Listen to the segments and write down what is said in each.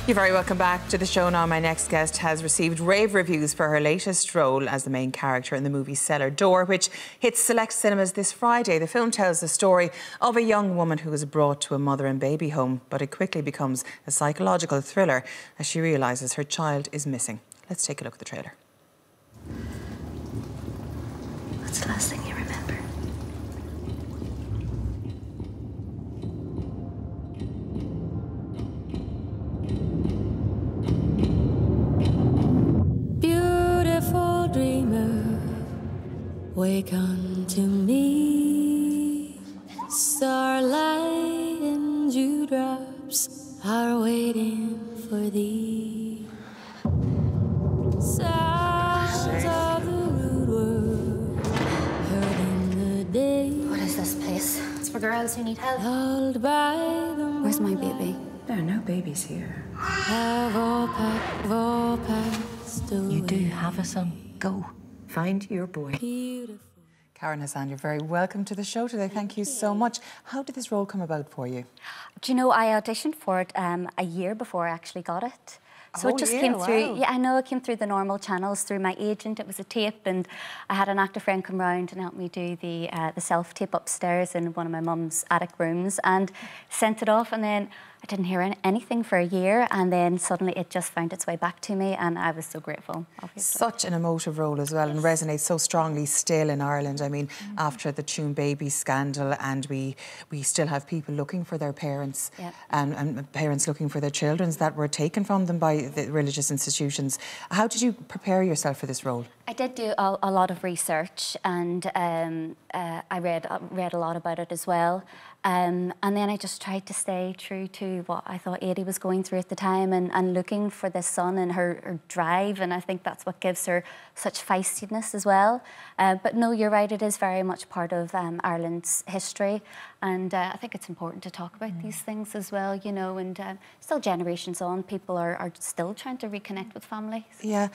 You're very welcome back to the show now. My next guest has received rave reviews for her latest role as the main character in the movie Cellar Door, which hits select cinemas this Friday. The film tells the story of a young woman who is brought to a mother and baby home, but it quickly becomes a psychological thriller as she realises her child is missing. Let's take a look at the trailer. What's the last thing you remember? Beautiful dreamer, wake unto me. Starlight and dewdrops are waiting for thee. Sounds of the rude world heard in the day. What is this place? It's for girls who need help. Lulled by the Where's my baby? There are no babies here. have all passed away. You do have a son. Go. Find your boy. Beautiful. Karen Hassan, you're very welcome to the show today. Thank you so much. How did this role come about for you? Do you know, I auditioned for it a year before I actually got it. So it just came through. Wow. Yeah, I know it came through the normal channels, through my agent. It was a tape, and I had an actor friend come round and help me do the self-tape upstairs in one of my mum's attic rooms, and sent it off. And then I didn't hear anything for a year, and then suddenly it just found its way back to me, and I was so grateful, obviously. Such an emotive role as well, and resonates so strongly still in Ireland. I mean, after the Tune Baby scandal, and we still have people looking for their parents, and parents looking for their children that were taken from them by the religious institutions. How did you prepare yourself for this role? I did do a lot of research, and I read a lot about it as well. And then I just tried to stay true to what I thought Eddie was going through at the time, and looking for this son and her drive, and I think that's what gives her such feistiness as well. But no, you're right, it is very much part of Ireland's history, and I think it's important to talk about these things as well, you know, and still generations on, people are still trying to reconnect with families. Yeah.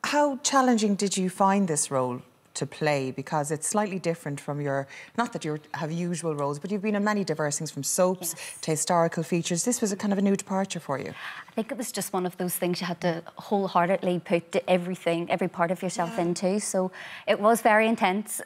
How challenging did you find this role to play? Because it's slightly different from your, not that you have usual roles, but you've been in many diverse things, from soaps to historical features. This was a kind of a new departure for you. I think it was just one of those things you had to wholeheartedly put everything, every part of yourself into. So it was very intense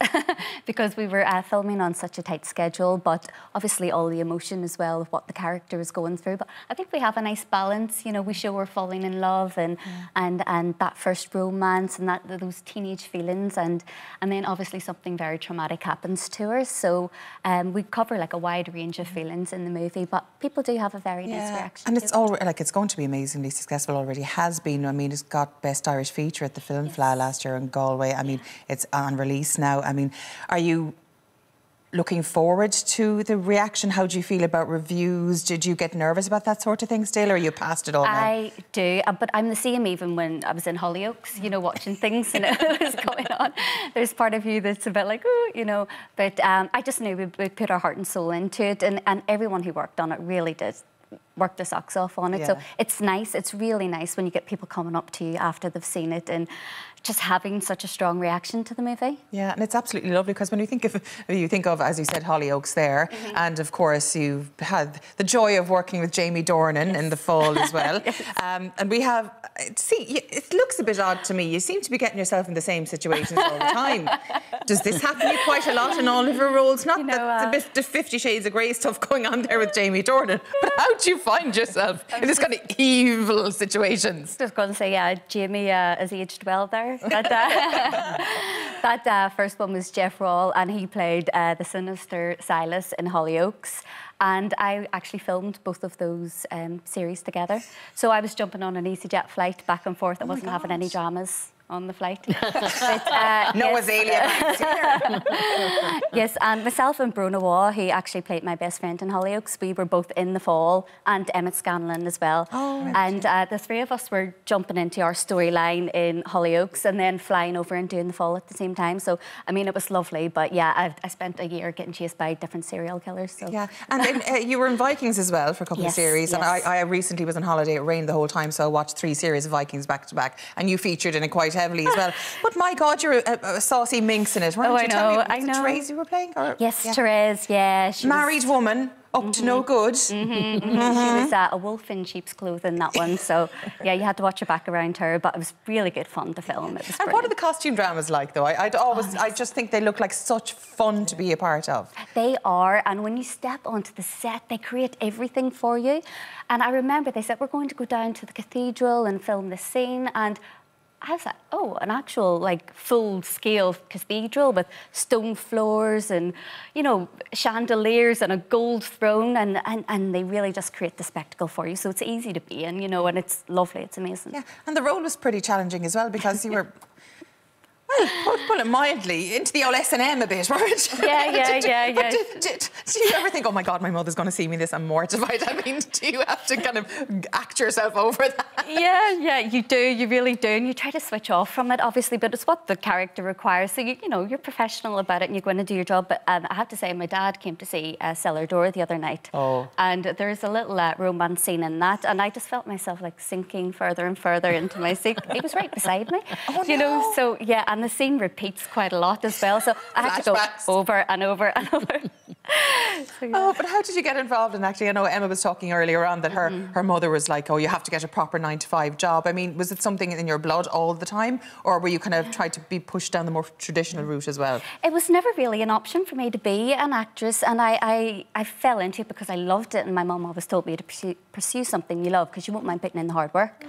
because we were filming on such a tight schedule, but obviously all the emotion as well of what the character was going through. But I think we have a nice balance. You know, we show her falling in love and that first romance and those teenage feelings, and then obviously something very traumatic happens to her. So we cover like a wide range of feelings in the movie, but people do have a very nice reaction. And it's all like, it's going to be amazingly successful, already has been. I mean, it's got Best Irish Feature at the Film Fleadh last year in Galway. I mean, it's on release now. I mean, are you looking forward to the reaction? How do you feel about reviews? Did you get nervous about that sort of thing still, or are you past it all now? I do, but I'm the same even when I was in Hollyoaks, you know, watching things and it was going on. There's part of you that's a bit like, oh, you know, but I just knew we put our heart and soul into it, and everyone who worked on it really did work their socks off on it. So it's nice, it's really nice when you get people coming up to you after they've seen it and just having such a strong reaction to the movie. Yeah, and it's absolutely lovely, because when you think of, as you said, Hollyoaks there, and of course you've had the joy of working with Jamie Dornan in the fall as well. And we have, see, it looks a bit odd to me. You seem to be getting yourself in the same situations all the time. Does this happen to you quite a lot in all of your roles? Not that the 50 Shades of Grey stuff going on there with Jamie Dornan, but how do you find yourself in this kind of evil situations? Just going to say, yeah, Jamie has aged well there. That first one was Jeff Rawle, and he played the sinister Silas in Hollyoaks. And I actually filmed both of those series together. So I was jumping on an EasyJet flight back and forth. I wasn't having any dramas on the flight. But, no Azalea Banks here. Yes, and myself and Brona Waugh, who actually played my best friend in Hollyoaks, we were both in the fall, and Emmett Scanlon as well. And the three of us were jumping into our storyline in Hollyoaks and then flying over and doing the fall at the same time. So, I mean, it was lovely, but yeah, I spent a year getting chased by different serial killers. So. Yeah, and then, you were in Vikings as well for a couple of series, and I recently was on holiday. It rained the whole time, so I watched 3 series of Vikings back to back, and you featured in it quite heavily as well. But my God, you're a saucy minx in it, weren't you? I know. Therese you were playing? Or, yes, Therese, yeah. Married woman. Up to no good. She was a wolf in sheep's clothing, that one. So, yeah, you had to watch your back around her, but it was really good fun to film. It was And what are the costume dramas like, though? I just think they look like such fun to be a part of. They are, and when you step onto the set, they create everything for you. And I remember they said, we're going to go down to the cathedral and film this scene, and I was like, oh, an actual, like, full-scale cathedral with stone floors and, you know, chandeliers and a gold throne, and they really just create the spectacle for you. So it's easy to be in, you know, and it's lovely, it's amazing. Yeah, and the role was pretty challenging as well because you were... Well, put it mildly, into the old S&M a bit, weren't you? Yeah. Do you ever think, oh my God, my mother's going to see me this, I'm mortified? I mean, do you have to kind of act yourself over that? Yeah, you do, you really do. And you try to switch off from it, obviously, but it's what the character requires. So, you know, you're professional about it and you're going to do your job. But I have to say, my dad came to see Cellar Door the other night. Oh. And there's a little romance scene in that. And I just felt myself, like, sinking further and further into my seat. He was right beside me. Oh, you know, so, yeah, and the scene repeats quite a lot as well. So I had to go over and over and over. So, yeah. Oh, but how did you get involved in acting? I know Emma was talking earlier on that her mother was like, oh, you have to get a proper 9-to-5 job. I mean, was it something in your blood all the time, or were you kind of tried to be pushed down the more traditional route as well? It was never really an option for me to be an actress, and I fell into it because I loved it, and my mum always told me to pursue something you love because you won't mind putting in the hard work.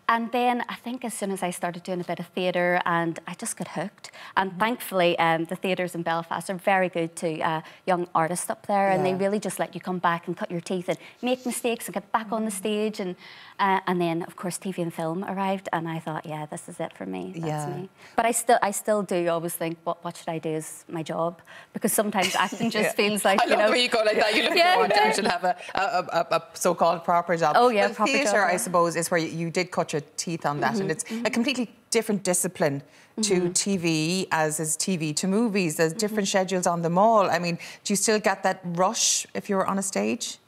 And then I think as soon as I started doing a bit of theatre, and I just got hooked. And thankfully, the theatres in Belfast are very good to young artists up there, and they really just let you come back and cut your teeth and make mistakes and get back on the stage. And then, of course, TV and film arrived, and I thought, yeah, this is it for me. That's me. But I still do always think, what should I do as my job? Because sometimes acting just feels like, I love when you go like that. You look at you should have a so-called proper job. Oh, yeah, well, proper theatre, job, I suppose, is where you did cut your teeth on that, and it's a completely different discipline to TV, as is TV to movies. There's different schedules on them all. I mean, do you still get that rush if you're on a stage?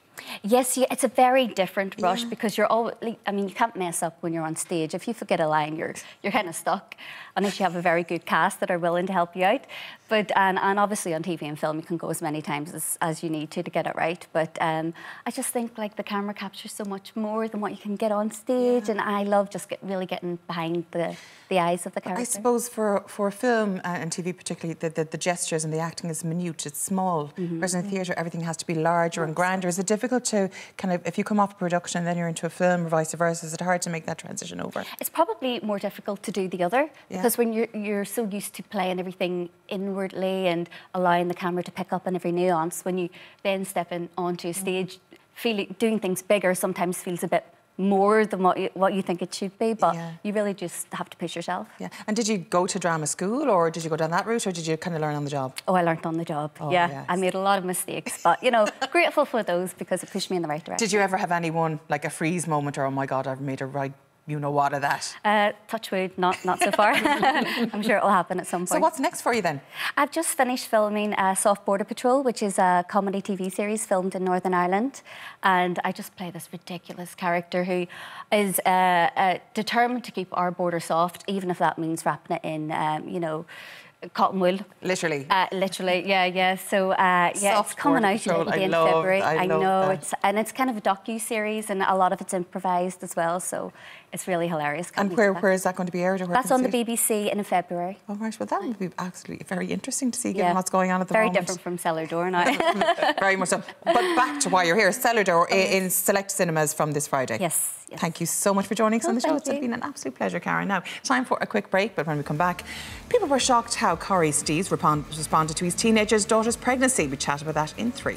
Yes, it's a very different rush because you're always, I mean, you can't mess up when you're on stage. If you forget a line, you're kind of stuck, unless you have a very good cast that are willing to help you out. But, and obviously on TV and film, you can go as many times as you need to get it right. But I just think, like, the camera captures so much more than what you can get on stage, and I love just really getting behind the eyes of the character. I suppose for film and TV particularly, the gestures and the acting is minute, it's small. Whereas in theatre, everything has to be larger and grander. Is it difficult to kind of, if you come off a production and then you're into a film or vice versa, is it hard to make that transition over? It's probably more difficult to do the other, because when you're so used to playing everything inwardly and allowing the camera to pick up on every nuance, when you then step in onto a stage, doing things bigger sometimes feels a bit more than what you think it should be, but you really just have to push yourself. Yeah. And did you go to drama school, or did you go down that route, or did you kind of learn on the job? Oh, I learned on the job. I made a lot of mistakes, but, you know, grateful for those because it pushed me in the right direction. Did you ever have anyone, like a freeze moment, or, oh my God, I've made a right you-know-what of that? Touch wood, not so far. I'm sure it'll happen at some point. So what's next for you then? I've just finished filming Soft Border Patrol, which is a comedy TV series filmed in Northern Ireland. And I just play this ridiculous character who is determined to keep our border soft, even if that means wrapping it in, you know, cotton wool. Literally? Literally, yeah. So, it's coming out in February. I know. It's kind of a docu-series, and a lot of it's improvised as well, so it's really hilarious. And where is that going to be aired? Or that's on the BBC in February. Oh, right. Well, that would be absolutely very interesting to see, given what's going on at the moment. Very different from Cellar Door now. Very much so. But back to why you're here. Cellar Door in select cinemas from this Friday. Yes. Thank you so much for joining us on the show. It's been an absolute pleasure, Karen. Now, time for a quick break, but when we come back, people were shocked how Corey Steeves responded to his teenager's daughter's pregnancy. We chat about that in 3.